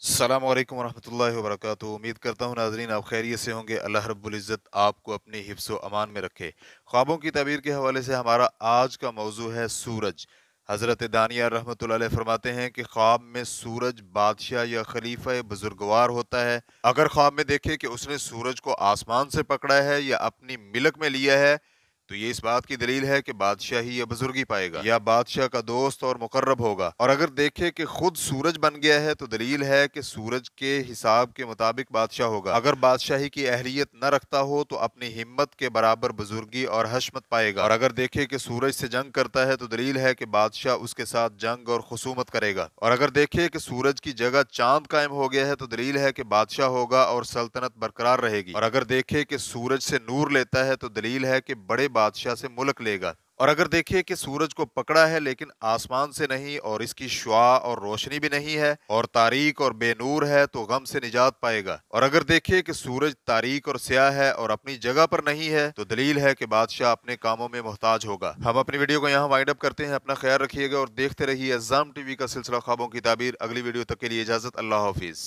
अस्सलाम वालेकुम वरहमतुल्लाहि वबरकातुहू। उम्मीद करता हूँ नाज़रीन आप खैरियत से होंगे। अल्लाह रब्बुल इज़्ज़त आपको अपने हिफ्ज़ व अमान में रखे। ख्वाबों की ताबीर के हवाले से हमारा आज का मौजू है सूरज। हज़रत दानिया रहमतुल्लाह अलैह फरमाते हैं कि ख्वाब में सूरज बादशाह या खलीफा बुजुर्गवार होता है। अगर ख्वाब में देखे कि उसने सूरज को आसमान से पकड़ा है या अपनी मिलक में लिया है, तो ये इस बात की दलील है कि बादशाही या बुजुर्गी पाएगा या बादशाह का दोस्त और मुकर्रब होगा। और अगर देखे कि खुद सूरज बन गया है तो दलील है कि सूरज के हिसाब के मुताबिक बादशाह होगा। अगर बादशाही की अहलियत न रखता हो तो अपनी हिम्मत के बराबर बुजुर्गी और हशमत पाएगा। और अगर देखे कि सूरज से जंग करता है तो दलील है कि बादशाह उसके साथ जंग और खुसूमत करेगा। और अगर देखे कि सूरज की जगह चांद कायम हो गया है तो दलील है कि बादशाह होगा और सल्तनत बरकरार रहेगी। और अगर देखे कि सूरज से नूर लेता है तो दलील है कि बड़े बादशाह से मुल्क लेगा। और अगर देखिए कि सूरज को पकड़ा है लेकिन आसमान से नहीं और इसकी शुआ और रोशनी भी नहीं है और तारीक और बेनूर है तो गम से निजात पाएगा। और अगर देखिए कि सूरज तारीक और स्याह है और अपनी जगह पर नहीं है तो दलील है कि बादशाह अपने कामों में मोहताज होगा। हम अपनी वीडियो को यहाँ वाइंड अप करते हैं। अपना ख्याल रखिएगा और देखते रहिए अज़ाम टीवी का सिलसिला ख्वाबों की ताबीर। अगली वीडियो तक के लिए इजाजत। अल्लाह हाफिज।